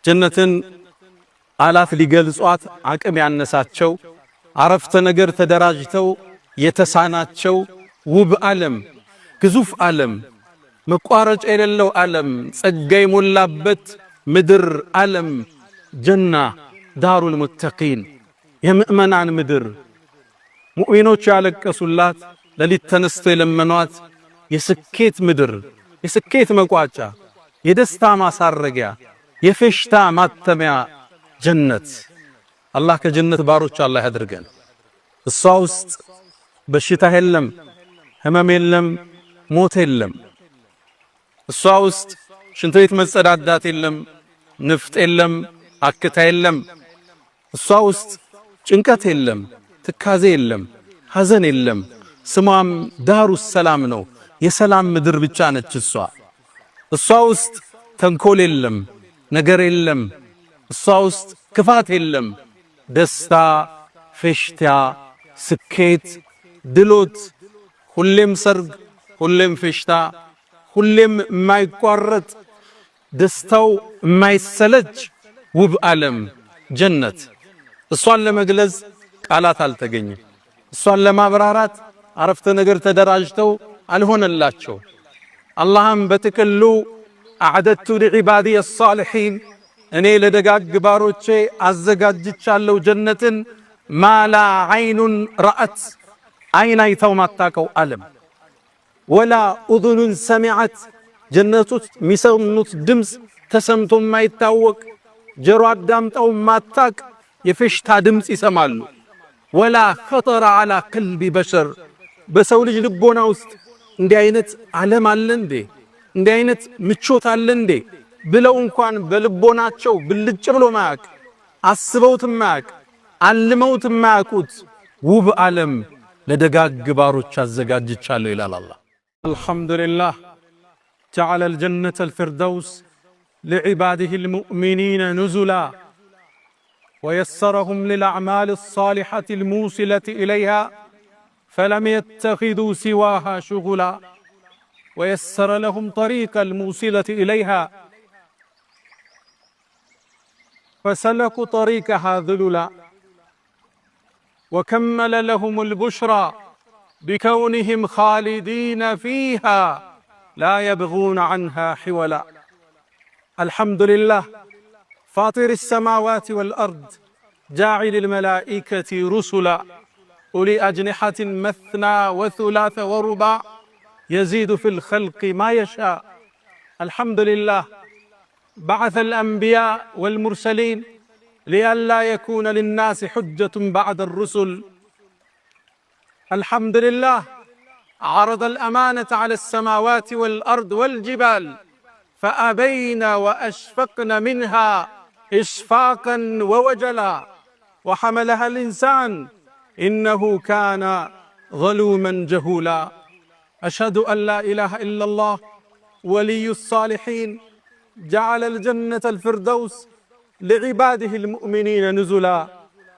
ጀነትን አላፍ ሊገልጿት አቅም ያነሳቸው አረፍተ ነገር ተደራጅተው የተሳናቸው ውብ ዓለም ግዙፍ ዓለም መቋረጫ የሌለው ዓለም ጸጋ የሞላበት ምድር ዓለም ጀና ዳሩል ሙተቂን የምእመናን ምድር ሙእሚኖች ያለቀሱላት ለሊት ተነስተው የለመኗት የስኬት ምድር የስኬት መቋጫ የደስታ ማሳረጊያ የፌሽታ ማተሚያ ጀነት አላህ ከጀነት ባሮች አላህ ያድርገን። እሷ ውስጥ በሽታ የለም፣ ህመም የለም፣ ሞት የለም። እሷ ውስጥ ሽንት ቤት መጸዳዳት የለም፣ ንፍጥ የለም፣ አክታ የለም። እሷ ውስጥ ጭንቀት የለም፣ ትካዜ የለም፣ ሐዘን የለም። ስሟም ዳሩ ሰላም ነው፣ የሰላም ምድር ብቻ ነች እሷ። እሷ ውስጥ ተንኮል የለም፣ ነገር የለም። እሷ ውስጥ ክፋት የለም። ደስታ፣ ፌሽታ፣ ስኬት፣ ድሎት፣ ሁሌም ሰርግ፣ ሁሌም ፌሽታ፣ ሁሌም የማይቋረጥ ደስታው የማይሰለች ውብ ዓለም ጀነት። እሷን ለመግለጽ ቃላት አልተገኘም። እሷን ለማብራራት አረፍተ ነገር ተደራጅተው አልሆነላቸው። አላህም በጥቅሉ አዕደቱ ሊዒባዲየ ሷሊሒን እኔ ለደጋግ ባሮቼ አዘጋጅቻለሁ ጀነትን ማላ ዐይኑን ረአት ዐይን አይታው ማታቀው ዓለም ወላ ኡዙኑን ሰሚዐት ጀነት ውስጥ የሚሰሙት ድምፅ ተሰምቶ የማይታወቅ ጆሮ አዳምጠው ማታቅ የፌሽታ ድምፅ ይሰማሉ። ወላ ኸጠረ ዐላ ቀልቢ በሸር በሰው ልጅ ልቦና ውስጥ እንዲህ አይነት ዓለም አለ እንዴ? እንዲህ አይነት ምቾት አለ እንዴ ብለው እንኳን በልቦናቸው ብልጭ ብሎ ማያቅ አስበውት ማያቅ አልመውት ማያቁት ውብ ዓለም ለደጋግ ባሮች አዘጋጅቻለሁ ይላል አላህ። አልሐምዱሊላህ ጀዐለ አልጀነተ አልፊርደውስ لعباده المؤمنين نزلا ويسرهم للأعمال الصالحة الموصلة إليها فلم يتخذوا سواها شغلا ويسر لهم طريق الموصلة إليها فسلكوا طريقها ذللا وكمل لهم البشرى بكونهم خالدين فيها لا يبغون عنها حولا. الحمد لله فاطر السماوات والأرض جاعل الملائكة رسلا أولي أجنحة مثنى وثلاث ورباع يزيد في الخلق ما يشاء. الحمد لله بعث الأنبياء والمرسلين لئلا يكون للناس حجة بعد الرسل. الحمد لله عرض الأمانة على السماوات والأرض والجبال فأبين وأشفقن منها إشفاقا ووجلا وحملها الإنسان إنه كان ظلوما جهولا. أشهد أن لا إله إلا الله ولي الصالحين جعل الجنة الفردوس لعباده المؤمنين نزلا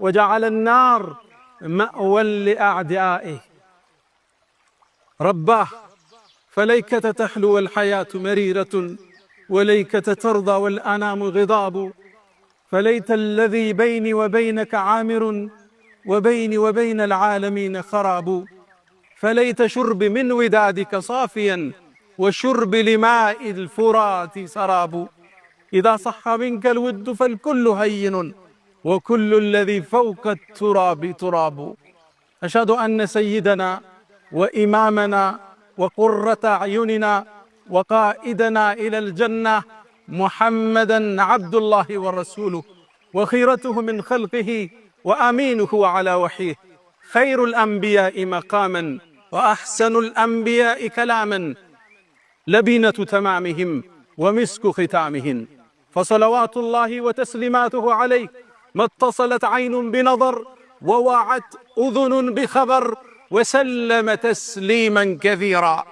وجعل النار مأوى لأعدائه. رباه فليكة تحلو والحياة مريرة وليكة ترضى والأنام غضاب. فليت الذي بيني وبينك عامر وبيني وبين العالمين خراب. فليت شرب من ودادك صافيا وشرب لماء الفرات سراب. إذا صح منك الود فالكل هين وكل الذي فوق التراب تراب. أشهد أن سيدنا وإمامنا وقرة أعيننا وقائدنا إلى الجنة محمدًا عبد الله ورسوله وخيرته من خلقه وأمينه على وحيه خير الأنبياء مقامًا وأحسن الأنبياء كلامًا لبنة تمامهم ومسك ختامهم. فصلوات الله وتسليماته عليه ما اتصلت عين بنظر ووعت أذن بخبر وسلم تسليما كثيرا.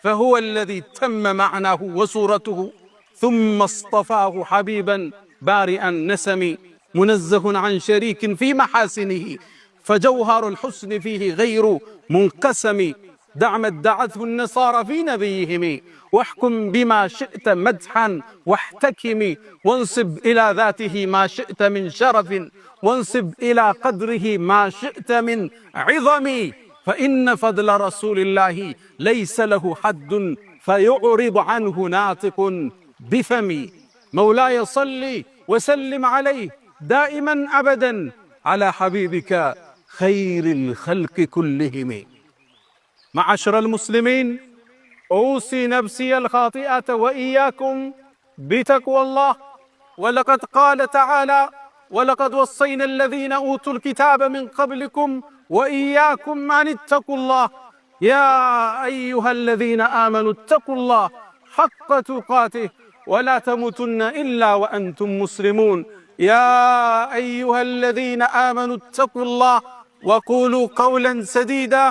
فهو الذي تم معناه وصورته ثم اصطفاه حبيبا بارئا نسمي منزه عن شريك في محاسنه فجوهر الحسن فيه غير منقسم. دعمت دعته النصارى في نبيهم واحكم بما شئت مدحا واحتكمي وانصب إلى ذاته ما شئت من شرف وانصب إلى قدره ما شئت من عظم فإن فضل رسول الله ليس له حد فيعرض عنه ناطق بفمي مولاي صل وسلم عليه دائما أبدا على حبيبك خير الخلق كلهم. معاشر المسلمين، أوصي نفسي الخاطئة وإياكم بتقوى الله. ولقد قال تعالى: ولقد وصينا الذين أوتوا الكتاب من قبلكم وإياكم أن اتقوا الله يا أيها الذين آمنوا اتقوا الله حق تقاته ولا تموتن إلا وأنتم مسلمون. يا أيها الذين آمنوا اتقوا الله وقولوا قولا سديدا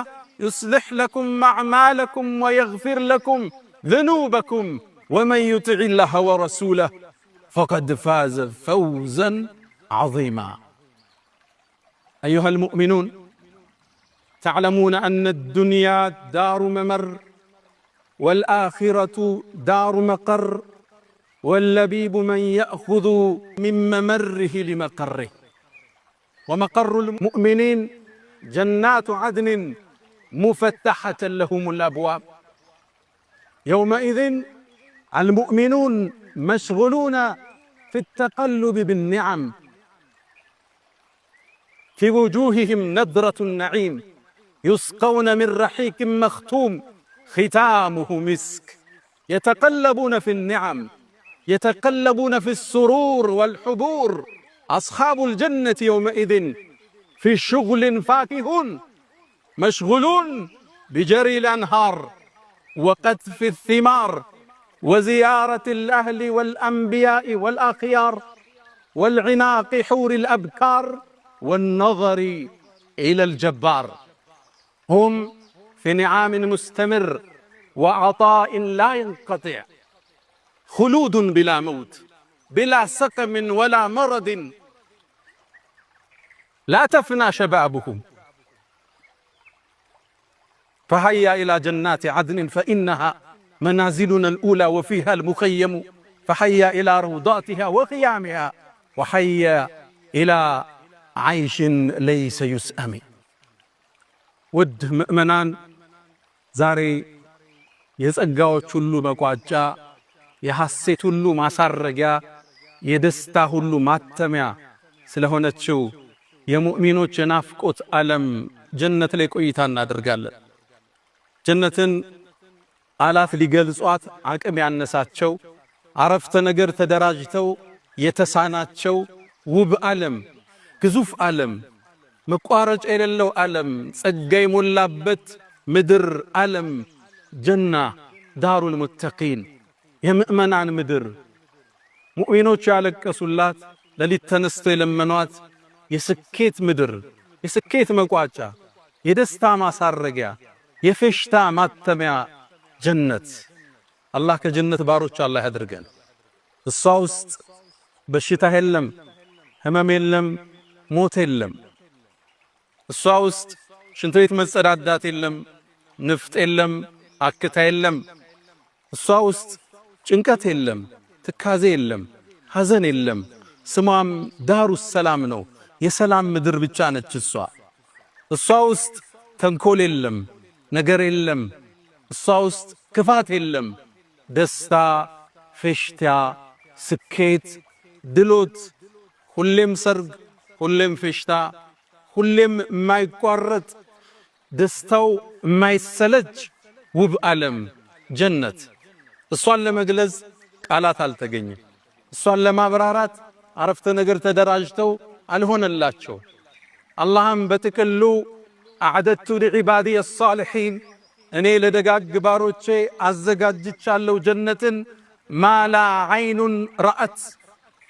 يصلح لكم أعمالكم ويغفر لكم ذنوبكم ومن يطع الله ورسوله فقد فاز فوزا عظيما. أيها المؤمنون، تعلمون أن الدنيا دار ممر والآخرة دار مقر واللبيب من يأخذ من ممره لمقره. ومقر المؤمنين جنات عدن مفتحة لهم الأبواب. يومئذ المؤمنون مشغولون في التقلب بالنعم، في وجوههم نضرة النعيم، يسقون من رحيق مختوم ختامه مسك. يتقلبون في النعم، يتقلبون في السرور والحبور. أصحاب الجنة يومئذ في شغل فاكهون مشغولون بجري الأنهار وقطف الثمار وزيارة الأهل والأنبياء والأخيار والعناق حور الأبكار والنظر إلى الجبار. هم في نعام مستمر وعطاء لا ينقطع، خلود بلا موت بلا سقم ولا مرض، لا تفنى شبابهم. فهيا إلى جنات عدن فإنها منازلنا الأولى وفيها المخيم، فهيا إلى روضاتها وخيامها وهيا إلى عيش ليس يسأم. ውድ ምእመናን፣ ዛሬ የጸጋዎች ሁሉ መቋጫ፣ የሐሴት ሁሉ ማሳረጊያ፣ የደስታ ሁሉ ማተሚያ ስለሆነችው የሙእሚኖች የናፍቆት ዓለም ጀነት ላይ ቆይታ እናደርጋለን። ጀነትን ቃላት ሊገልጿት አቅም ያነሳቸው፣ አረፍተ ነገር ተደራጅተው የተሳናቸው ውብ ዓለም፣ ግዙፍ ዓለም፣ መቋረጫ የሌለው ዓለም፣ ጸጋ የሞላበት ምድር ዓለም ጀና ዳሩል ሙተቂን፣ የምእመናን ምድር፣ ሙእሚኖች ያለቀሱላት፣ ለሊት ተነስተው የለመኗት የስኬት ምድር፣ የስኬት መቋጫ፣ የደስታ ማሳረጊያ፣ የፌሽታ ማተሚያ ጀነት። አላህ ከጀነት ባሮች አላህ ያድርገን። እሷ ውስጥ በሽታ የለም፣ ህመም የለም፣ ሞት የለም። እሷ ውስጥ ሽንት ቤት መጸዳዳት የለም፣ ንፍጥ የለም፣ አክታ የለም። እሷ ውስጥ ጭንቀት የለም፣ ትካዜ የለም፣ ሐዘን የለም። ስሟም ዳሩ ሰላም ነው፣ የሰላም ምድር ብቻ ነች እሷ። እሷ ውስጥ ተንኮል የለም፣ ነገር የለም። እሷ ውስጥ ክፋት የለም። ደስታ፣ ፌሽታ፣ ስኬት፣ ድሎት፣ ሁሌም ሰርግ፣ ሁሌም ፌሽታ፣ ሁሌም የማይቋረጥ ደስታው የማይሰለች ውብ ዓለም ጀነት። እሷን ለመግለጽ ቃላት አልተገኘም። እሷን ለማብራራት አረፍተ ነገር ተደራጅተው አልሆነላቸው። አላህም በጥቅሉ አዕደቱ ሊዒባዲየ አሳሊሒን፣ እኔ ለደጋግ ባሮቼ አዘጋጅቻለሁ ጀነትን፣ ማላ ዓይኑን ረአት፣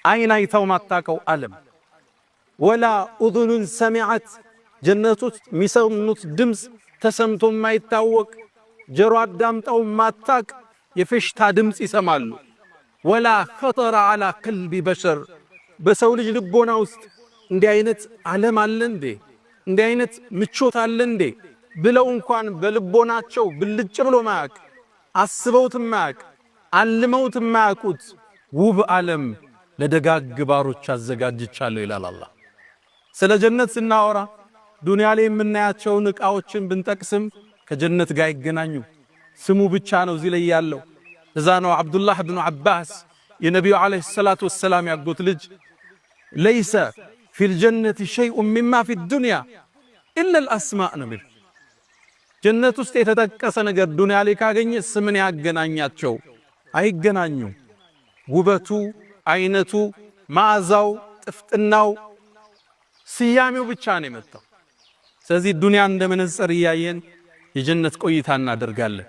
ዓይን አይተው ማታቀው ዓለም፣ ወላ ኡዙኑን ሰሚዐት፣ ጀነቶች የሚሰሙት ድምፅ ተሰምቶ የማይታወቅ ጀሮ አዳምጠው ማታቅ የፌሽታ ድምፅ ይሰማሉ። ወላ ኸጠረ ዐላ ቀልቢ በሸር፣ በሰው ልጅ ልቦና ውስጥ እንዲህ አይነት ዓለም አለ እንዴ? እንዲህ አይነት ምቾት አለ እንዴ ብለው እንኳን በልቦናቸው ብልጭ ብሎ ማያቅ አስበውት ማያቅ አልመውት ማያቁት ውብ ዓለም ለደጋግ ባሮች አዘጋጅቻለሁ ይላል አላህ። ስለ ጀነት ስናወራ ዱንያ ላይ የምናያቸውን ዕቃዎችን ብንጠቅስም ከጀነት ጋር ይገናኙ ስሙ ብቻ ነው እዚህ ላይ ያለው። እዛ ነው አብዱላህ ብኑ አባስ የነቢዩ ዓለይሂ ሰላቱ ወሰላም ያጎት ልጅ ለይሰ ፊል ጀነቲ ሸይኡን ሚማ ፊ ዱንያ ኢላ አልአስማእ ነው የሚል። ጀነት ውስጥ የተጠቀሰ ነገር ዱንያ ላይ ካገኘ ስምን ያገናኛቸው አይገናኙ። ውበቱ፣ አይነቱ፣ መዓዛው፣ ጥፍጥናው፣ ስያሜው ብቻ ነው የመጣው። ስለዚህ ዱንያን እንደ መነጽር እያየን የጀነት ቆይታ እናደርጋለን።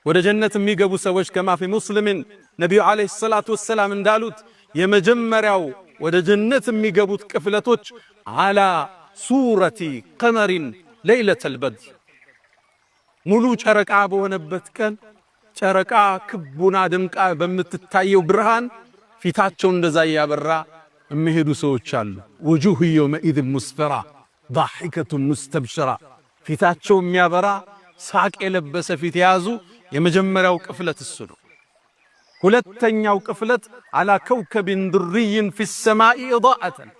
ወደ ጀነት የሚገቡ ሰዎች ከማ ፊ ሙስሊምን ነቢዩ ዓለይሂ ሰላቱ ወሰላም እንዳሉት የመጀመሪያው ወደ ጀነት የሚገቡት ቅፍለቶች አላ ሱረቲ ቀመሪን ለይለተል በድር ሙሉ ጨረቃ በሆነበት ቀን ጨረቃ ክቡና ድምቃ በምትታየው ብርሃን ፊታቸው እንደዛ ያበራ የሚሄዱ ሰዎች አሉ። ወጁሁ የውመኢዝ ሙስፈራ ضاحكة مستبشرة ፊታቸው የሚያበራ ሳቅ የለበሰ ፊት የያዙ የመጀመሪያው ቅፍለት እሱ ነው። ሁለተኛው ቅፍለት አላ ከውከብን ድርይን ፊ ሰማኢ ኢዳአተን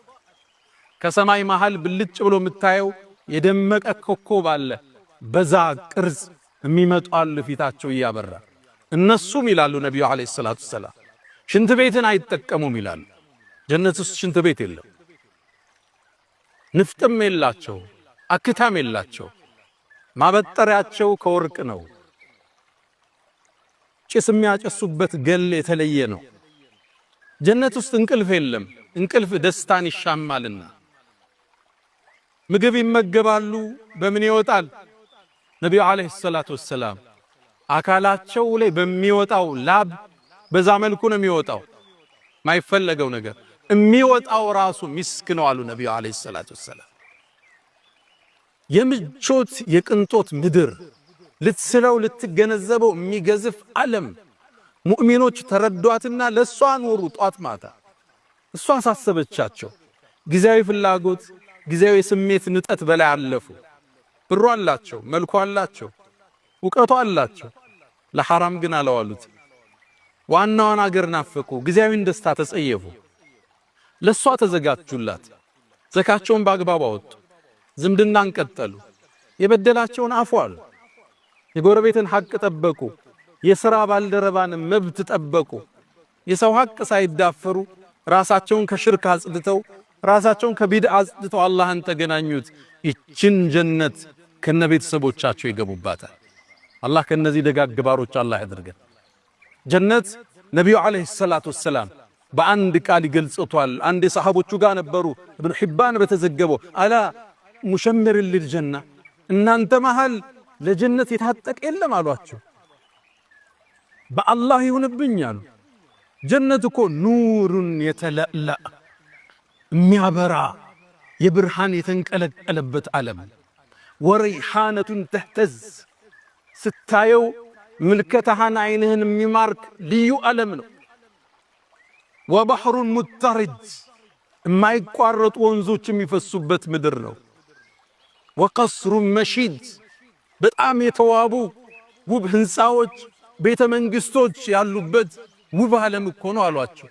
ከሰማይ መሃል ብልጭ ብሎ የምታየው የደመቀ ኮከብ አለ። በዛ ቅርጽ የሚመጡ አሉ ፊታቸው እያበራ። እነሱም ይላሉ ነቢዩ ዓለይሂ ሰላቱ ወሰላም ሽንት ቤትን አይጠቀሙም ይላሉ። ጀነት ውስጥ ሽንት ቤት የለም። ንፍጥም የላቸው፣ አክታም የላቸው። ማበጠሪያቸው ከወርቅ ነው። ጭስ የሚያጨሱበት ገል የተለየ ነው። ጀነት ውስጥ እንቅልፍ የለም። እንቅልፍ ደስታን ይሻማልና ምግብ ይመገባሉ። በምን ይወጣል? ነቢዩ ዓለይሂ ሰላቱ ወሰላም አካላቸው ላይ በሚወጣው ላብ በዛ መልኩ ነው የሚወጣው። ማይፈለገው ነገር የሚወጣው ራሱ ሚስክ ነው አሉ ነቢዩ ዓለይሂ ሰላቱ ወሰላም። የምቾት የቅንጦት ምድር ልትስለው ልትገነዘበው የሚገዝፍ ዓለም ሙእሚኖች ተረዷትና ለሷ ኖሩ ጧት ማታ። እሷ አሳሰበቻቸው። ጊዜያዊ ፍላጎት፣ ጊዜያዊ ስሜት ንጠት በላይ አለፉ። ብሩ አላቸው፣ መልኩ አላቸው፣ ዕውቀቱ አላቸው። ለሐራም ግን አላዋሉት። ዋናውን አገር ናፈቁ። ጊዜያዊን ደስታ ተጸየፉ። ለሷ ተዘጋጁላት። ዘካቸውን በአግባቡ አወጡ። ዝምድናን ቀጠሉ። የበደላቸውን አፉ አሉ። የጎረቤትን ሐቅ ጠበቁ። የሥራ ባልደረባን መብት ጠበቁ። የሰው ሐቅ ሳይዳፈሩ ራሳቸውን ከሽርክ አጽድተው ራሳቸውን ከቢድዓ አጽድተው አላህን ተገናኙት። ይችን ጀነት ከነቤተሰቦቻቸው ይገቡባታል። አላህ ከነዚህ ደጋግ ባሮች አላህ ያድርገን። ጀነት ነቢዩ ዓለይሂ ሰላቱ ወሰላም በአንድ ቃል ይገልጹታል። አንድ የሰሃቦቹ ጋር ነበሩ። ኢብኑ ሒባን በተዘገበው አላ ሙሸምር ልልጀና እናንተ መሃል ለጀነት የታጠቀ የለም አሏቸው። በአላህ ይሁንብኝ አሉ። ጀነት እኮ ኑሩን የተለላ የሚያበራ የብርሃን የተንቀለቀለበት ዓለም ወረይሓነቱን ተህተዝ ስታየው ምልከታህን አይንህን የሚማርክ ልዩ ዓለም ነው። ወባሕሩን ሙተሪድ የማይቋረጡ ወንዞች የሚፈሱበት ምድር ነው። ወቀስሩን መሺድ በጣም የተዋቡ ውብ ህንፃዎች ቤተ መንግስቶች ያሉበት ውብ ዓለም እኮ ነው አሏቸው።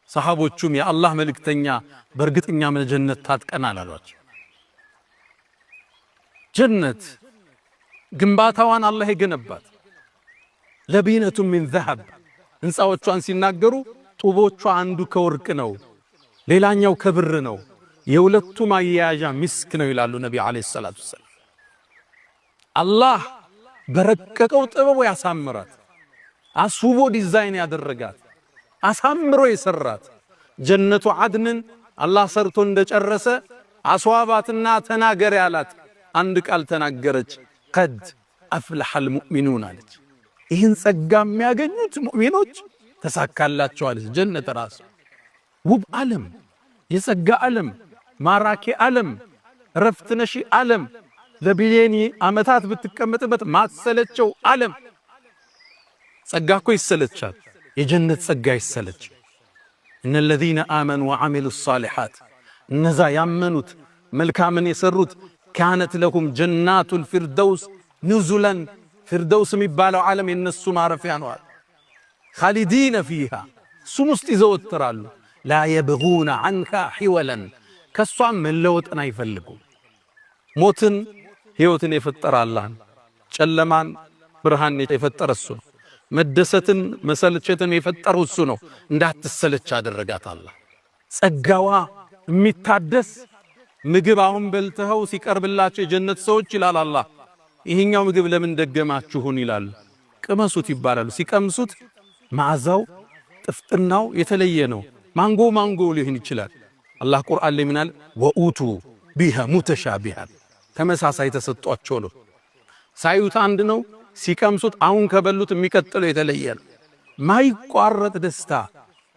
ሰሃቦቹም የአላህ መልእክተኛ በእርግጠኛ ጀነት ታጥቀናል አሏቸው። ጀነት ግንባታዋን አላህ የገነባት ለቢነቱ ሚን ዘሀብ ህንፃዎቿን ሲናገሩ ጡቦቿ አንዱ ከወርቅ ነው፣ ሌላኛው ከብር ነው። የሁለቱ ማያያዣ ሚስክ ነው ይላሉ ነቢ ዓለይሂ ሰላቱ ወሰላም። አላህ በረቀቀው ጥበቡ ያሳምራት፣ አስውቦ ዲዛይን ያደረጋት፣ አሳምሮ የሰራት ጀነቱ አድንን አላህ ሰርቶ እንደጨረሰ አስዋባትና ተናገር ያላት አንድ ቃል ተናገረች። ቀድ አፍለሐል ሙእሚኑን አለች። ይህን ጸጋ የሚያገኙት ሙእሚኖች ተሳካላቸዋል። ጀነት ራሱ ውብ ዓለም፣ የጸጋ ዓለም፣ ማራኪ ዓለም፣ ረፍት ነሺ ዓለም፣ ለቢሊየን ዓመታት ብትቀመጥበት ማትሰለቸው ዓለም። ጸጋ እኮ ይሰለቻል፣ የጀነት ጸጋ ይሰለች። እነ الذين آمنوا وعملوا الصالحات እነዛ ያመኑት መልካምን የሰሩት ካነት ለሁም ጀናቱ الفردوس نزلا ፊርደውስ የሚባለው ዓለም የነሱ ማረፊያ ነው። ኻሊዲነ ፊሃ እሱም ውስጥ ይዘወትራሉ። ላ የብጉነ ዐንሃ ሒወለን ከሷም መለወጥን አይፈልጉም። ሞትን ሕይወትን የፈጠረ አላህ ነው። ጨለማን ብርሃን የፈጠረ እሱ ነው። መደሰትን መሰልቸትን የፈጠረው እሱ ነው። እንዳትሰለች አደረጋት አላህ። ጸጋዋ የሚታደስ ምግብ አሁን በልተው ሲቀርብላቸው የጀነት ሰዎች ይላል አላህ ይሄኛው ምግብ ለምን ደገማችሁን ይላሉ። ቅመሱት ይባላሉ። ሲቀምሱት መዓዛው ጥፍጥናው የተለየ ነው። ማንጎ ሊሆን ይችላል። አላህ ቁርአን ላይ ምናል ወኡቱ ቢሃ ሙተሻቢሃን ተመሳሳይ ተሰጧቸው ነው። ሳዩት አንድ ነው፣ ሲቀምሱት አሁን ከበሉት የሚቀጥለው የተለየ ነው። ማይቋረጥ ደስታ፣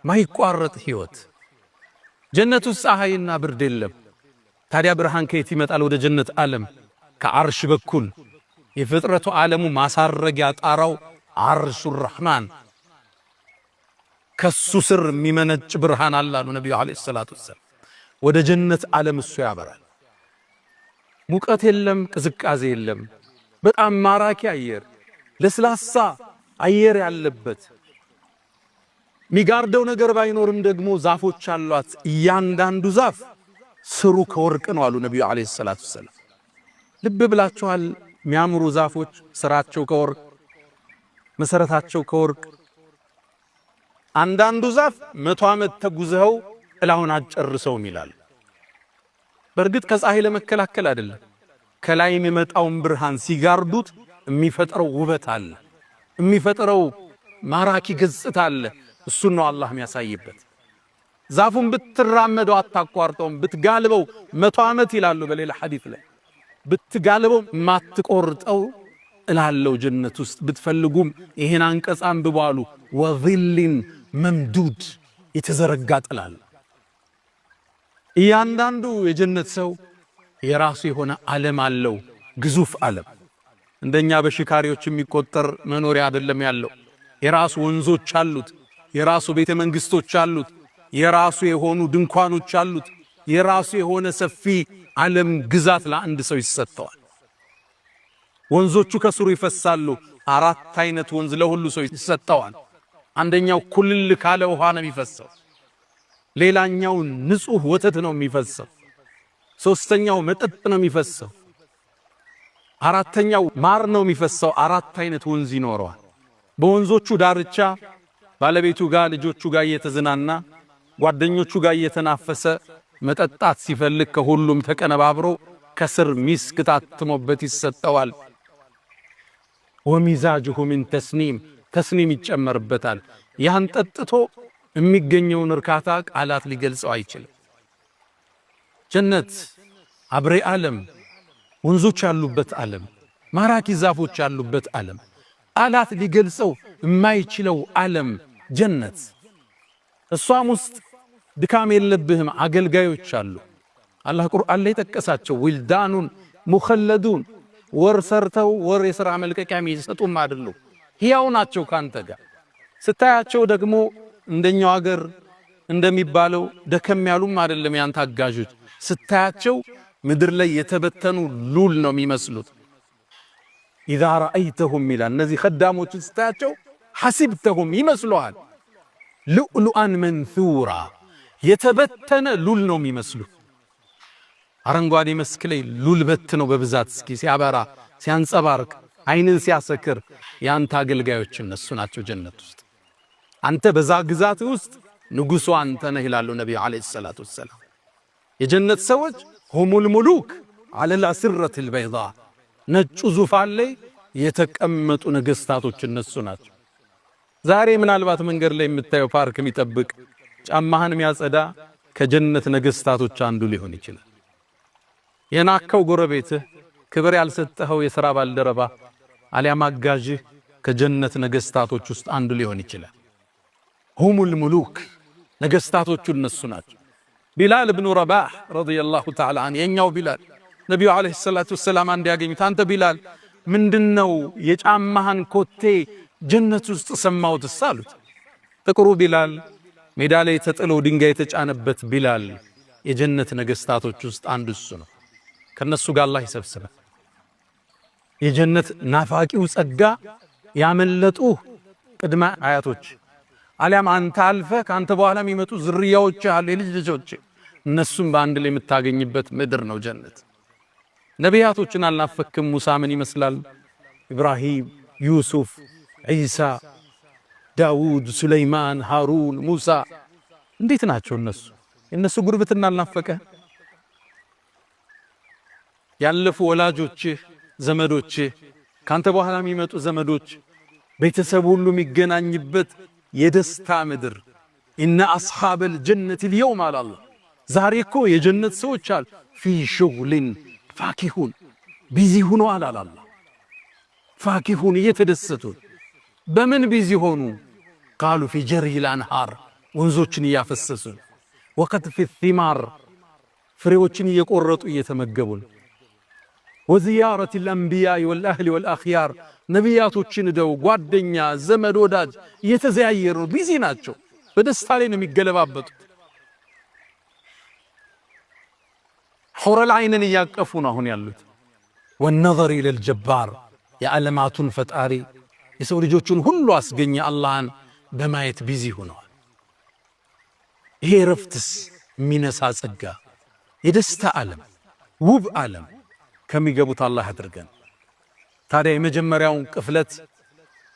ማይቋረጥ ህይወት። ጀነት ውስጥ ፀሐይና ብርድ የለም። ታዲያ ብርሃን ከየት ይመጣል? ወደ ጀነት ዓለም ከአርሽ በኩል የፍጥረቱ ዓለሙ ማሳረጊያ ጣራው አርሹ ረህማን ከሱ ስር የሚመነጭ ብርሃን አላሉ ነብዩ አለይሂ ሰላቱ ወሰለም። ወደ ጀነት ዓለም እሱ ያበራል። ሙቀት የለም፣ ቅዝቃዜ የለም። በጣም ማራኪ አየር፣ ለስላሳ አየር ያለበት ሚጋርደው ነገር ባይኖርም ደግሞ ዛፎች አሏት። እያንዳንዱ ዛፍ ስሩ ከወርቅ ነው አሉ ነብዩ አለይሂ ሰላቱ ወሰለም። ልብ ብላችኋል? የሚያምሩ ዛፎች ስራቸው ከወርቅ መሰረታቸው ከወርቅ። አንዳንዱ ዛፍ 100 ዓመት ተጉዘው ጥላውን አጨርሰውም ይላል። በእርግጥ ከፀሐይ ለመከላከል አይደለም፣ ከላይ የሚመጣውን ብርሃን ሲጋርዱት የሚፈጥረው ውበት አለ፣ የሚፈጥረው ማራኪ ገጽታ አለ። እሱን ነው አላህ የሚያሳይበት። ዛፉን ብትራመደው አታቋርጠውም፣ ብትጋልበው 100 ዓመት ይላሉ በሌላ ሐዲስ ላይ። ብትጋልበው ማትቆርጠው እላለው ጀነት ውስጥ ብትፈልጉም ይሄን አንቀጽ አንብቡ አሉ። ወዚልን መምዱድ የተዘረጋ ጥላል። እያንዳንዱ የጀነት ሰው የራሱ የሆነ ዓለም አለው፣ ግዙፍ ዓለም። እንደኛ በሽካሪዎች የሚቆጠር መኖሪያ አይደለም ያለው። የራሱ ወንዞች አሉት፣ የራሱ ቤተ መንግስቶች አሉት፣ የራሱ የሆኑ ድንኳኖች አሉት፣ የራሱ የሆነ ሰፊ ዓለም ግዛት ለአንድ ሰው ይሰጠዋል። ወንዞቹ ከስሩ ይፈሳሉ። 4 አይነት ወንዝ ለሁሉ ሰው ይሰጠዋል። አንደኛው ኩልል ካለ ውሃ ነው የሚፈሰው። ሌላኛው ንጹህ ወተት ነው የሚፈሰው። ሶስተኛው መጠጥ ነው የሚፈሰው። አራተኛው ማር ነው የሚፈሰው። 4 አይነት ወንዝ ይኖረዋል። በወንዞቹ ዳርቻ ባለቤቱ ጋር ልጆቹ ጋር እየተዝናና ጓደኞቹ ጋር እየተናፈሰ መጠጣት ሲፈልግ ከሁሉም ተቀነባብሮ ከስር ሚስክ ታትሞበት ይሰጠዋል። ወሚዛጁሁ ሚን ተስኒም ይጨመርበታል። ያን ጠጥቶ የሚገኘውን እርካታ ቃላት ሊገልጸው አይችልም። ጀነት አብሬ ዓለም፣ ወንዞች ያሉበት ዓለም፣ ማራኪ ዛፎች ያሉበት ዓለም፣ ቃላት ሊገልጸው የማይችለው ዓለም ጀነት። እሷም ውስጥ ድካም የለብህም፣ አገልጋዮች አሉ። አላህ ቁርአን ላይ ጠቀሳቸው። ዊልዳኑን ሙኸለዱን ወር ሰርተው ወር የሥራ መልቀቂያ የሚሰጡም አይደሉ፣ ሕያው ናቸው ካንተ ጋር። ስታያቸው ደግሞ እንደኛው ሀገር እንደሚባለው ደከም ያሉም አይደለም ያንተ አጋዦች። ስታያቸው ምድር ላይ የተበተኑ ሉል ነው የሚመስሉት። ኢዛ ረአይተሁም ይላል እነዚህ ኸዳሞችን ስታያቸው ሐሲብተሁም ይመስሉሃል ሉዕሉአን መንሱራ የተበተነ ሉል ነው የሚመስሉት። አረንጓዴ መስክ ላይ ሉል በት ነው በብዛት እስኪ ሲያበራ ሲያንጸባርቅ አይንን ሲያሰክር ያንተ አገልጋዮች እነሱ ናቸው ጀነት ውስጥ። አንተ በዛ ግዛት ውስጥ ንጉሱ አንተ ነህ ይላሉ ነብዩ አለይሂ ሰላቱ ወሰለም። የጀነት ሰዎች ሁሙል ሙሉክ አለል አስረቲል በይዳ ነጩ ዙፋን ላይ የተቀመጡ ነገስታቶች እነሱ ናቸው። ዛሬ ምናልባት መንገድ ላይ የምታየው ፓርክ የሚጠብቅ ጫማህን የሚያጸዳ ከጀነት ነገስታቶች አንዱ ሊሆን ይችላል። የናከው ጎረቤትህ፣ ክብር ያልሰጠኸው የሥራ ባልደረባ አሊያም አጋዥህ ከጀነት ነገስታቶች ውስጥ አንዱ ሊሆን ይችላል። ሁሙል ሙሉክ ነገስታቶቹ እነሱ ናቸው። ቢላል ኢብኑ ረባህ ረዲየላሁ ተዓላ ዐንሁ የኛው ቢላል ነብዩ አለይሂ ሰላቱ ወሰላም አንድ ያገኙት፣ አንተ ቢላል ምንድነው የጫማህን ኮቴ ጀነት ውስጥ ሰማሁት አሉት። ጥቁሩ ቢላል ሜዳ ላይ ተጥሎ ድንጋይ የተጫነበት ቢላል የጀነት ነገስታቶች ውስጥ አንዱ እሱ ነው። ከነሱ ጋር አላህ ይሰብስበን። የጀነት ናፋቂው ጸጋ ያመለጡ ቅድመ አያቶች አሊያም አንተ አልፈ ካንተ በኋላ የሚመጡ ዝርያዎች አሉ የልጅ ልጆች እነሱም በአንድ ላይ የምታገኝበት ምድር ነው ጀነት። ነቢያቶችን አልናፈክም? ሙሳ ምን ይመስላል? ኢብራሂም፣ ዩሱፍ፣ ዒሳ፣ ዳውድ፣ ሱለይማን፣ ሃሩን፣ ሙሳ እንዴት ናቸው እነሱ? የእነሱ ጉርብትና አልናፈቀ? ያለፉ ወላጆችህ ዘመዶችህ ካንተ በኋላ የሚመጡ ዘመዶች ቤተሰብ ሁሉ የሚገናኝበት የደስታ ምድር ኢነ አስሓበል ጀነት ልየውም አለ አላህ። ዛሬ እኮ የጀነት ሰዎች አሉ ፊ ሹግሊን ፋኪሁን ቢዚ ሆነዋል አለ አላህ። ፋኪሁን እየተደሰቱ በምን ቢዚ ሆኑ? ቃሉ ፊ ጀሪል አንሃር ወንዞችን እያፈሰሱ ወቀጥፊ ቲማር ፍሬዎችን እየቆረጡ እየተመገቡ ወዚያረት الانبياء والاهل والاخيار ነቢያቶችን ደው ጓደኛ ዘመድ ወዳጅ እየተዘያየሩ ቢዚ ናቸው። በደስታ ላይ ነው የሚገለባበጡት። ሑረል ዐይንን እያቀፉ ነው አሁን ያሉት። ወነظር ኢለ الجبار የዓለማቱን ፈጣሪ የሰው ልጆችን ሁሉ አስገኘ አላህን በማየት ቢዚ ሆነዋል። ይሄ ረፍትስ የሚነሳ ጸጋ የደስታ ዓለም ውብ ዓለም ከሚገቡት አላህ አድርገን። ታዲያ የመጀመሪያውን ቅፍለት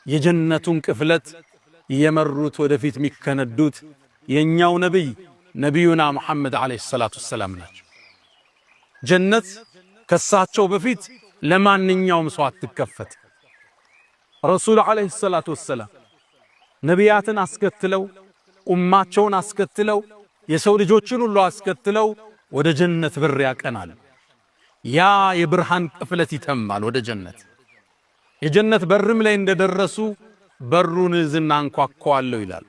የጀነቱን ቅፍለት እየመሩት ወደፊት የሚከነዱት የኛው ነቢዩና መሐመድ ዓለይሂ ሰላቱ ወሰላም ናቸው። ጀነት ከሳቸው በፊት ለማንኛውም ሰው አትከፈት። ረሱል ዓለይሂ ሰላቱ ወሰላም ነቢያትን አስከትለው ኡማቸውን አስከትለው የሰው ልጆችን ሁሉ አስከትለው ወደ ጀነት በር ያቀናል። ያ የብርሃን ቅፍለት ይተማል ወደ ጀነት። የጀነት በርም ላይ እንደደረሱ በሩን ዝና አንኳኳዋለሁ ይላል።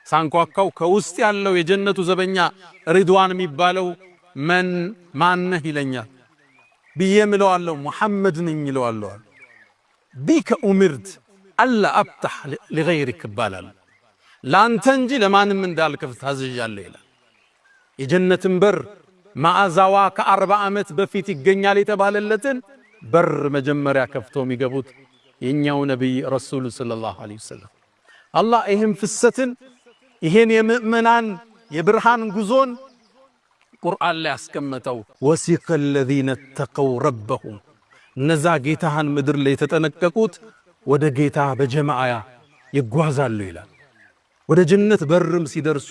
ሳንኳኳው ከውስጥ ያለው የጀነቱ ዘበኛ ሪድዋን የሚባለው ማነህ ይለኛል ብዬ ምለዋለሁ። ሙሐመድ ነኝ ይለዋለሁ። ቢከ ኡምርት አላ አብታህ ለገይሪክ ይባላል። ላንተ እንጂ ለማንም እንዳልከፍት ታዝዣለሁ ይላል። የጀነትን በር ማዕዛዋ ከ40 ዓመት በፊት ይገኛል የተባለለትን በር መጀመሪያ ከፍተው የሚገቡት የኛው ነብይ ረሱል ሰለላሁ ዐለይሂ ወሰለም። አላህ ይህን ፍሰትን ይሄን የምእመናን የብርሃን ጉዞን ቁርአን ላይ ያስቀመጠው ወሲቀ الذين اتقوا ربهم እነዛ ጌታህን ምድር ላይ የተጠነቀቁት ወደ ጌታ በጀማዓ ይጓዛሉ ይላል። ወደ ጀነት በርም ሲደርሱ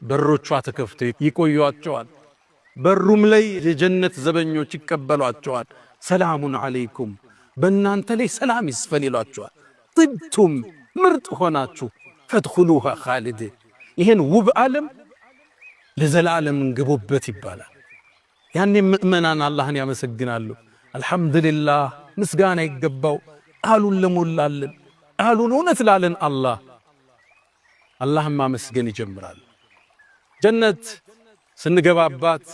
በሮቿ ተከፍተው ይቆዩአቸዋል። በሩም ላይ የጀነት ዘበኞች ይቀበሏቸዋል። ሰላሙን አለይኩም በእናንተ ላይ ሰላም ይስፈን ይሏቸዋል። ጥብቱም ምርጥ ሆናችሁ ፈድኹሉሃ ኻሊድ ይሄን ውብ ዓለም ለዘላለም እንግቡበት ይባላል። ያኔ ምእመናን አላህን ያመሰግናሉ። አልሐምዱሊላህ ምስጋና ይገባው ቃሉን ለሞላልን ቃሉን እውነት ላለን አላህን ማመስገን ይጀምራል። ጀነት ስንገባባት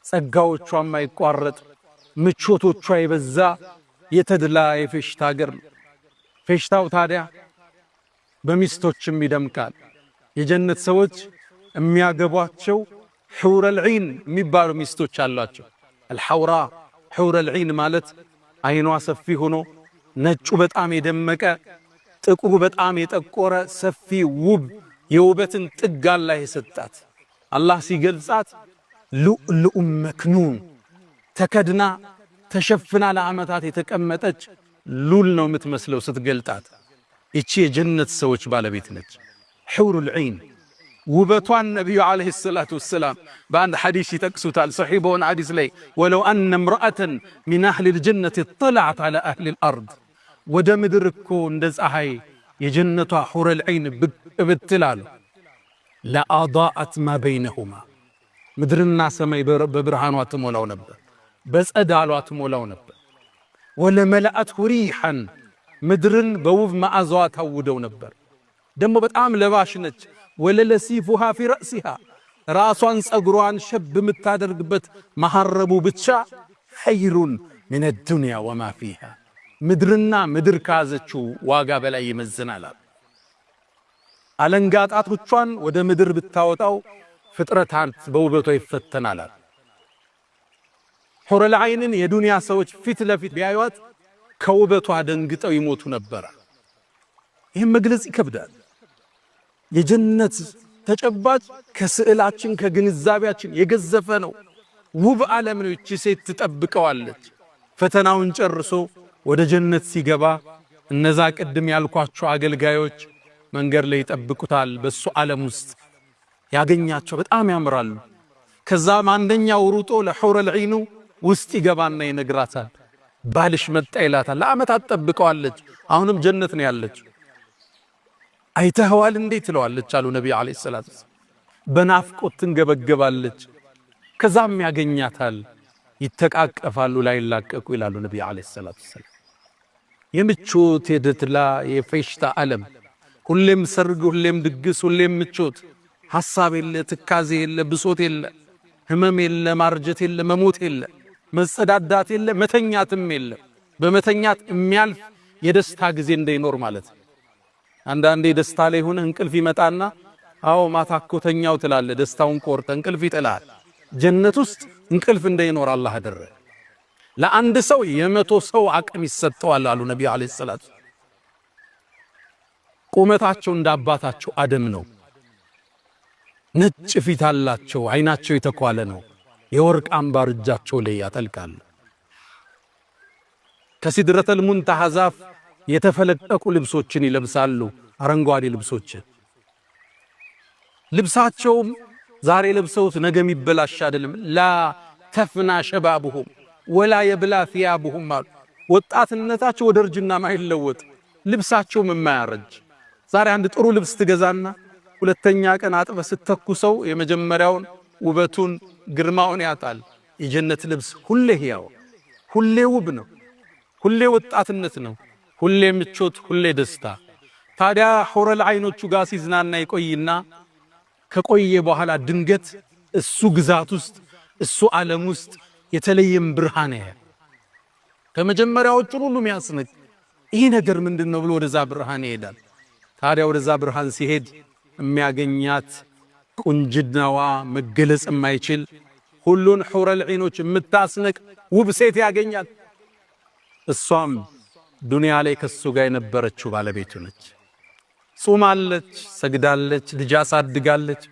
ጸጋዎቿ የማይቋረጥ ምቾቶቿ የበዛ የተድላ የፌሽታ ሀገር። ፌሽታው ታዲያ በሚስቶችም ይደምቃል። የጀነት ሰዎች የሚያገቧቸው ሑረል ዒን የሚባሉ ሚስቶች አሏቸው። አልሐውራ ሑረል ዒን ማለት አይኗ ሰፊ ሆኖ ነጩ በጣም የደመቀ ጥቁሩ በጣም የጠቆረ ሰፊ ውብ የውበትን ጥግ አላህ የሰጣት። አላህ ሲገልጻት ሉእሉእ መክኑን ተከድና ተሸፍና ለዓመታት የተቀመጠች ሉል ነው የምትመስለው ስትገልጣት። እቺ የጀነት ሰዎች ባለቤት ነች ሑሩል ዒን። ውበቷን ነቢዩ ዓለይሂ ሰላቱ ወሰላም በአንድ ሐዲስ ይጠቅሱታል። ሰሒህ በሆነ ሐዲስ ላይ ወለው አነ እምረአተን ሚን አህሊል ጀነት ጠለዐት ዐላ አህሊል አርድ ወደ ምድር እኮ እንደ ፀሐይ የጀነቷ ሑሩል ዒን ብቅ ብትላል ለአዳአት ማ በይነሁማ ምድርና ሰማይ በብርሃኗ ትሞላው ነበር፣ በጸዳሏ ትሞላው ነበር። ወለመለአትሁ ሪሐን ምድርን በውብ መዓዛዋ ታውደው ነበር። ደግሞ በጣም ለባሽ ነች። ወለለሲፉሃ ፊ ረእሲሃ ራሷን ጸጉሯን ሸብ የምታደርግበት መሐረቡ ብቻ ኸይሩን ሚነ ዱንያ ወማ ፊሃ ምድርና ምድር ካዘችው ዋጋ በላይ ይመዝናል። አለንጋ ጣቶቿን ወደ ምድር ብታወጣው ፍጥረታት በውበቷ ይፈተናል። ሑረል ዐይንን የዱንያ ሰዎች ፊት ለፊት ቢያዩት ከውበቷ ደንግጠው ይሞቱ ነበር። ይህም መግለጽ ይከብዳል። የጀነት ተጨባጭ ከስዕላችን ከግንዛቤያችን የገዘፈ ነው። ውብ ዓለም ነው። እቺ ሴት ትጠብቀዋለች። ፈተናውን ጨርሶ ወደ ጀነት ሲገባ እነዛ ቅድም ያልኳቸው አገልጋዮች መንገድ ላይ ይጠብቁታል። በሱ ዓለም ውስጥ ያገኛቸው በጣም ያምራሉ። ከዛም አንደኛው ሩጦ ለሑረል ዒኑ ውስጥ ይገባና ይነግራታል። ባልሽ መጣ ይላታል። ለዓመታት ጠብቀዋለች። አሁንም ጀነት ነው ያለችው። አይተኸዋል እንዴ ትለዋለች አሉ ነቢይ ዓለይሂ ሰላቱ ወሰላም። በናፍቆት ትንገበገባለች። ከዛም ያገኛታል። ይተቃቀፋሉ ላይላቀቁ ይላሉ ነቢይ ዓለይሂ ሰላቱ ወሰላም። የምቾት የደስታ የፌሽታ ዓለም፣ ሁሌም ሰርግ፣ ሁሌም ድግስ፣ ሁሌም ምቾት፣ ሐሳብ የለ፣ ትካዜ የለ፣ ብሶት የለ፣ ህመም የለ፣ ማርጀት የለ፣ መሞት የለ፣ መጸዳዳት የለ፣ መተኛትም የለ። በመተኛት የሚያልፍ የደስታ ጊዜ እንዳይኖር ማለት። አንዳንዴ ደስታ ላይ ሆነ እንቅልፍ ይመጣና አዎ ማታ እኮ ተኛው ትላለህ። ደስታውን ቆርጠ እንቅልፍ ይጥላል። ጀነት ውስጥ እንቅልፍ እንዳይኖር አላህ አደረገ። ለአንድ ሰው የመቶ ሰው አቅም ይሰጠዋል አሉ ነብዩ አለይሂ ሰላቱ። ቁመታቸው እንደ አባታቸው አደም ነው። ነጭ ፊት አላቸው። አይናቸው የተኳለ ነው። የወርቅ አምባር እጃቸው ላይ ያጠልቃል። ከሲድረተል ሙንተሃ ዛፍ የተፈለቀቁ ልብሶችን ይለብሳሉ። አረንጓዴ ልብሶችን ልብሳቸውም ዛሬ ለብሰውት ነገ የሚበላሽ አይደለም። ላ ተፍና ሸባቡሁም ወላ የብላ ثيابهم አሉ። ወጣትነታቸው ወደ እርጅና ማይለወጥ ልብሳቸውም የማያረጅ። ዛሬ አንድ ጥሩ ልብስ ትገዛና ሁለተኛ ቀን አጥበ ስትተኩሰው የመጀመሪያውን ውበቱን ግርማውን ያጣል። የጀነት ልብስ ሁሌ ሕያው፣ ሁሌ ውብ ነው። ሁሌ ወጣትነት ነው። ሁሌ ምቾት፣ ሁሌ ደስታ። ታዲያ ሑረል ዐይኖቹ ጋር ሲዝናና ይቆይና ከቆየ በኋላ ድንገት እሱ ግዛት ውስጥ እሱ ዓለም ውስጥ የተለየም ብርሃን ያያል። ከመጀመሪያዎቹ ሁሉ የሚያስነቅ ይህ ነገር ምንድነው ብሎ ወደዛ ብርሃን ይሄዳል። ታዲያ ወደዛ ብርሃን ሲሄድ የሚያገኛት ቁንጅናዋ መገለጽ የማይችል ሁሉን ሑረል ዐይኖች የምታስነቅ ውብ ሴት ያገኛል። እሷም ዱንያ ላይ ከሱ ጋር የነበረችው ባለቤቱ ነች። ጾማለች፣ ሰግዳለች፣ ልጅ አሳድጋለች፣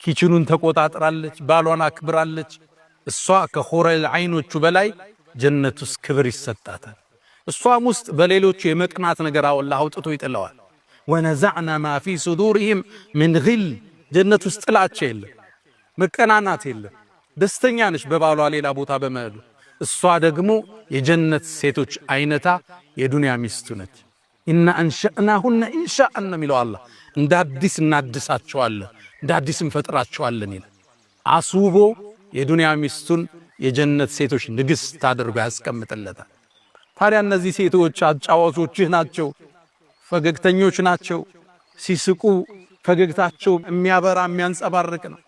ኪችኑን ተቆጣጥራለች፣ ባሏን አክብራለች። እሷ ከሑረል ዐይኖቹ በላይ ጀነት ውስጥ ክብር ይሰጣታል። እሷም ውስጥ በሌሎቹ የመቅናት ነገር አላህ አውጥቶ ይጥለዋል። ወነዘዕና ማ ፊ ሱዱሪሂም ምን ግል። ጀነት ውስጥ ጥላቻ የለም፣ መቀናናት የለም። ደስተኛ ነች በባሏ ሌላ ቦታ በመሄዱ። እሷ ደግሞ የጀነት ሴቶች አይነታ የዱንያ ሚስቱ ነች። ኢና አንሸእናሁነ ኢንሻአን የሚለው አላህ እንደ አዲስ እናድሳቸዋለን፣ እንደ አዲስ እንፈጥራቸዋለን ይላል። አስውቦ የዱንያ ሚስቱን የጀነት ሴቶች ንግሥት አድርጎ ያስቀምጥለታል። ታዲያ እነዚህ ሴቶች አጫዋቾችህ ናቸው፣ ፈገግተኞች ናቸው። ሲስቁ ፈገግታቸው የሚያበራ የሚያንጸባርቅ ነው።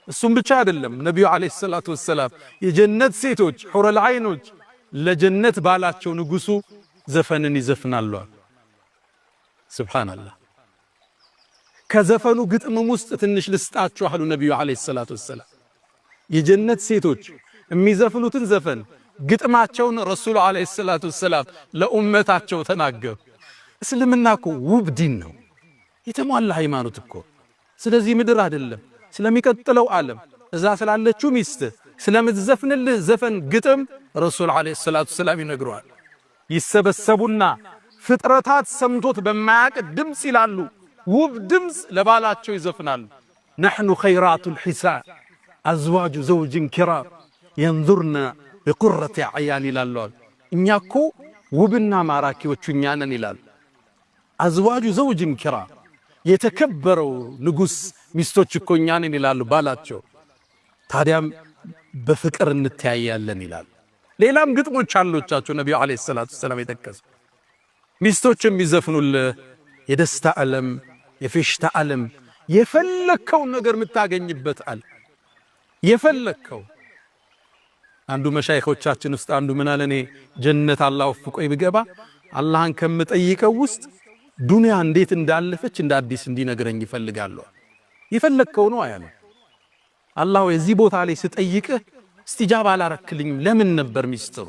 እሱም ብቻ አይደለም። ነቢዩ አለይሂ ሰላቱ ወሰላም የጀነት ሴቶች ሑረል ዐይኖች ለጀነት ባላቸው ንጉሱ ዘፈንን ይዘፍናሉ። ሱብሃንአላህ። ከዘፈኑ ግጥምም ውስጥ ትንሽ ልስጣችሁ አሉ ነቢዩ አለይሂ ሰላቱ ወሰላም። የጀነት ሴቶች የሚዘፍኑትን ዘፈን ግጥማቸውን ረሱሉ አለይሂ ሰላቱ ወሰላም ለኡመታቸው ተናገሩ። እስልምና እኮ ውብ ዲን ነው፣ የተሟላ ሃይማኖት እኮ። ስለዚህ ምድር አይደለም ስለሚቀጥለው ዓለም እዛ ስላለችው ሚስት ስለምትዘፍንልህ ዘፈን ግጥም ረሱል አለይሂ ሰላቱ ወሰላም ይነግሯል። ይሰበሰቡና ፍጥረታት ሰምቶት በማያቅ ድምፅ ይላሉ፣ ውብ ድምፅ ለባላቸው ይዘፍናሉ። ነሕኑ ኸይራቱል ሒሳን አዝዋጁ ዘውጅን ኪራም የንዙርና ቢቁረቲ አዕያን ይላሉ። እኛ እኮ ውብና ማራኪዎቹ እኛ ነን ይላሉ። አዝዋጁ ዘውጅን ኪራም የተከበረው ንጉሥ ሚስቶች እኮ እኛ ነን ይላሉ ባላቸው። ታዲያም በፍቅር እንተያያለን ይላሉ። ሌላም ግጥሞች አሉቻቸው ነቢዩ አለይሂ ሰላቱ ወሰላም የጠቀሱ ሚስቶች የሚዘፍኑልህ የደስታ ዓለም፣ የፌሽታ ዓለም፣ የፈለከው ነገር የምታገኝበት አለ። የፈለከው አንዱ መሻይኾቻችን ውስጥ አንዱ ምን አለ፣ እኔ ጀነት አላህ ወፍቆኝ ብገባ አላህን ከምጠይቀው ውስጥ ዱንያ እንዴት እንዳለፈች እንደ አዲስ እንዲነግረኝ ይፈልጋሉ። የፈለከው ነው አያለ አላህ። የዚህ ቦታ ላይ ስጠይቅህ እስቲጃባ አላረክልኝም ለምን ነበር ሚስጥሩ?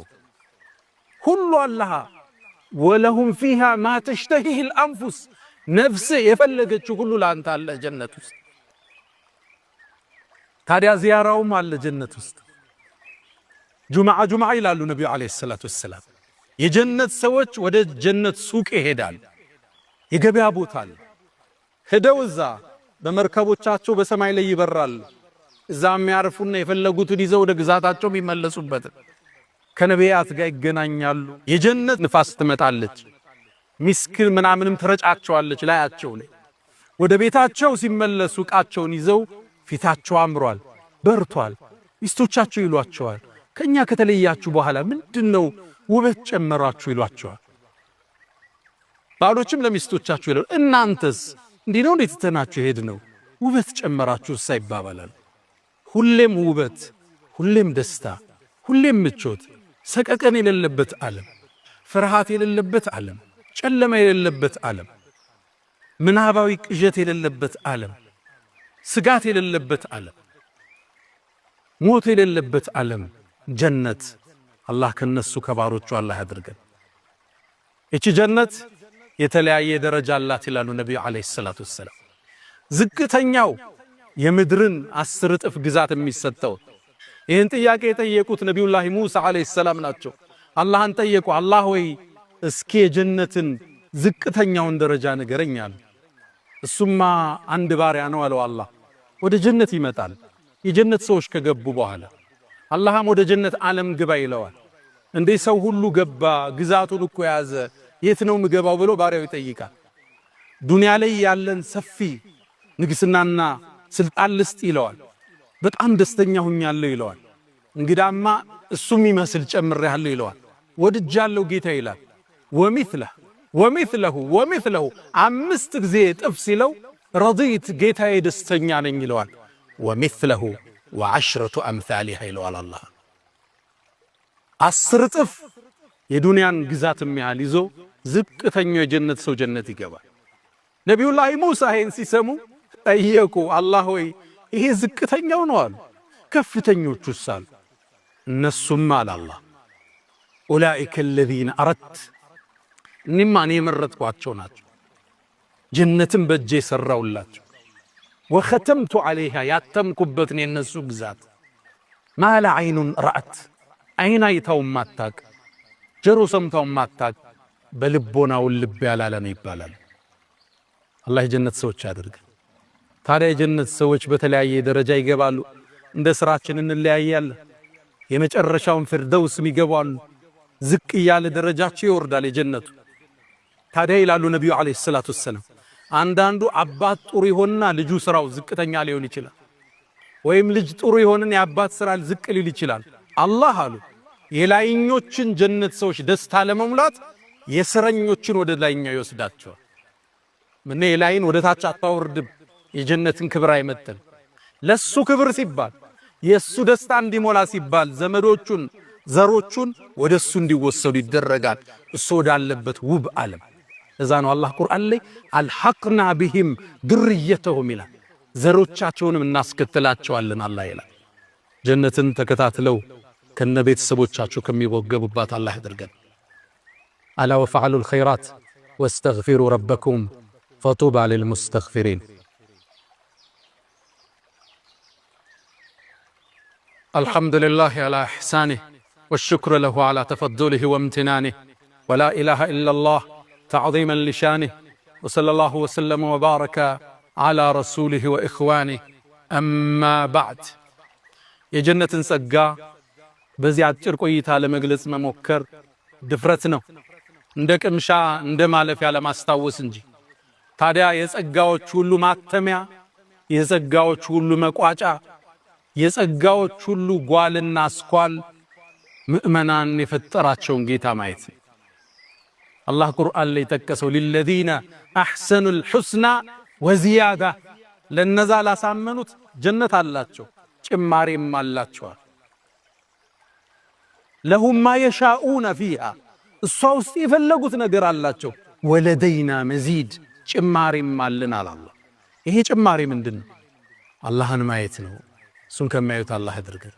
ሁሉ አላህ ወለሁም ፊሃ ማ ተሽተሂህ አልአንፉስ ነፍስ የፈለገችው ሁሉ ላንተ አለ ጀነት ውስጥ። ታዲያ ዚያራውም አለ ጀነት ውስጥ። ጁምዓ ይላሉ ነቢዩ ዓለይሂ ሰላቱ ወሰላም። የጀነት ሰዎች ወደ ጀነት ሱቅ ይሄዳል። የገበያ ቦታ አለ። ሄደው እዛ በመርከቦቻቸው በሰማይ ላይ ይበራል። እዛ የሚያርፉና የፈለጉትን ይዘው ወደ ግዛታቸው የሚመለሱበት ከነቢያት ጋር ይገናኛሉ። የጀነት ንፋስ ትመጣለች፣ ሚስክን ምናምንም ትረጫቸዋለች ላያቸው ላይ። ወደ ቤታቸው ሲመለሱ ዕቃቸውን ይዘው ፊታቸው አምሯል፣ በርቷል። ሚስቶቻቸው ይሏቸዋል ከኛ ከተለያችሁ በኋላ ምንድነው ውበት ጨመራችሁ ይሏቸዋል። ባሎችም ለሚስቶቻቸው ይላሉ እናንተስ እንዲህ ነው እንዴት ተናችሁ ሄድ ነው ውበት ጨመራችሁ ሳይባባላል። ሁሌም ውበት፣ ሁሌም ደስታ፣ ሁሌም ምቾት፣ ሰቀቀን የሌለበት ዓለም፣ ፍርሃት የሌለበት ዓለም፣ ጨለማ የሌለበት ዓለም፣ ምናባዊ ቅዠት የሌለበት ዓለም፣ ስጋት የሌለበት ዓለም፣ ሞት የሌለበት ዓለም ጀነት። አላህ ከነሱ ከባሮቹ አላህ ያድርገን። እቺ ጀነት የተለያየ ደረጃ አላት ይላሉ ነብዩ አለይሂ ሰላቱ ወሰላም። ዝቅተኛው የምድርን 10 እጥፍ ግዛት የሚሰጠው። ይህን ጥያቄ የጠየቁት ነቢዩላህ ሙሳ አለይሂ ሰላም ናቸው። አላህን ጠየቁ፣ አላህ ወይ እስኪ የጀነትን ዝቅተኛውን ደረጃ ንገረኝ አሉ። እሱማ አንድ ባሪያ ነው አለው አላህ። ወደ ጀነት ይመጣል የጀነት ሰዎች ከገቡ በኋላ አላህም ወደ ጀነት ዓለም ግባ ይለዋል። እንዴ ሰው ሁሉ ገባ ግዛቱን እኮ ያዘ የት ነው ምገባው ብሎ ባሪያው ይጠይቃል። ዱንያ ላይ ያለን ሰፊ ንግስናና ስልጣን ልስጥ ይለዋል። በጣም ደስተኛ ሆኛለሁ ይለዋል። እንግዳማ እሱም ይመስል ጨምሬያለሁ ይለዋል። ወድጃለሁ ጌታ ይላል። ወሚስለሁ 5 ጊዜ እጥፍ ሲለው ረዲት ጌታዬ ደስተኛ ነኝ ይለዋል። ወሚስለሁ ወዐሽረቱ አምሳሊሃ ይለዋል አላህ። 10 እጥፍ የዱንያን ግዛት የሚያህል ይዞ ዝቅተኛው የጀነት ሰው ጀነት ይገባል። ነቢዩላህ ሙሳ ይህን ሲሰሙ ጠየቁ፣ አላህ ሆይ ይሄ ዝቅተኛው ነው አሉ። ከፍተኞቹስ አሉ። እነሱም አለ አላህ ኡላኢከ አለዚነ አረድት እኔማ እኔ የመረጥኳቸው ናቸው። ጀነትን በእጄ ሰራውላቸው። ወኸተምቱ ዐለይሃ ያተምኩበትን የነሱ ግዛት ማላ ዐይኑን ረአት ዐይን አይታው ማታቅ ጆሮ ሰምታው ማታቅ በልቦናው ልብ ያላለ ነው ይባላል። አላህ የጀነት ሰዎች ያድርግ። ታዲያ የጀነት ሰዎች በተለያየ ደረጃ ይገባሉ። እንደ ስራችን እንለያያለን። የመጨረሻውን ፊርደውስ ይገባሉ። ዝቅ ያለ ደረጃቸው ይወርዳል የጀነቱ። ታዲያ ይላሉ ነብዩ አለይሂ ሰላቱ ወሰለም አንዳንዱ አባት ጥሩ ይሆንና ልጁ ስራው ዝቅተኛ ሊሆን ይችላል። ወይም ልጅ ጥሩ ይሆንና የአባት ስራ ዝቅ ሊል ይችላል። አላህ አሉ የላይኞችን ጀነት ሰዎች ደስታ ለመሙላት የስረኞችን ወደ ላይኛው ይወስዳቸዋል። ምን የላይን ወደ ታች አታወርድም። የጀነትን ክብር አይመጥን። ለሱ ክብር ሲባል የሱ ደስታ እንዲሞላ ሲባል ዘመዶቹን ዘሮቹን ወደሱ እንዲወሰዱ ይደረጋል። እሱ ወዳለበት ውብ ዓለም። እዛ ነው አላህ ቁርአን ላይ አልሐቅና ቢሂም ድርየተሁም ይላል። ዘሮቻቸውንም እናስከትላቸዋለን አላህ ይላል። ጀነትን ተከታትለው ከነ ቤተሰቦቻቸው ከሚወገቡባት አላህ ያድርገን። አላ ወፈዐሉል ኸይራት ወስተግፊሩ ረበኩም ፈጡባ ሊልሙስተግፊሪን። አልሐምዱሊላህ ዐላ ኢሕሳኒህ ወሽክሩ ለሁ ዐላ ተፈዱሊህ ወምትናኒህ ወላ ኢላሃ ኢለላህ ተዕዚመን ሊሻኒህ ወሰለላሁ ወሰለመ ወባረከ ዐላ ረሱሊህ ወኢኽዋኒህ። አማ ባዕድ የጀነትን ጸጋ በዚህ አጭር ቆይታ ለመግለጽ መሞከር ድፍረት ነው፣ እንደ ቅምሻ እንደ ማለፊያ ለማስታወስ እንጂ። ታዲያ የጸጋዎች ሁሉ ማተሚያ፣ የጸጋዎች ሁሉ መቋጫ፣ የጸጋዎች ሁሉ ጓልና አስኳል ምእመናን የፈጠራቸውን ጌታ ማየት ነው። አላህ ቁርአን ላይ ጠቀሰው ሊለዚነ አሕሰኑል ሑስና ወዚያዳ፣ ለነዛ ላሳመኑት ጀነት አላቸው ጭማሬም አላቸዋል። ለሁም ማ የሻኡነ ፊሃ፣ እሷ ውስጥ የፈለጉት ነገር አላቸው። ወለደይና መዚድ፣ ጭማሬም አለን አላህ። ይሄ ጭማሬ ምንድን ነው? አላህን ማየት ነው። እሱን ከማየት አላህ ያድርገን።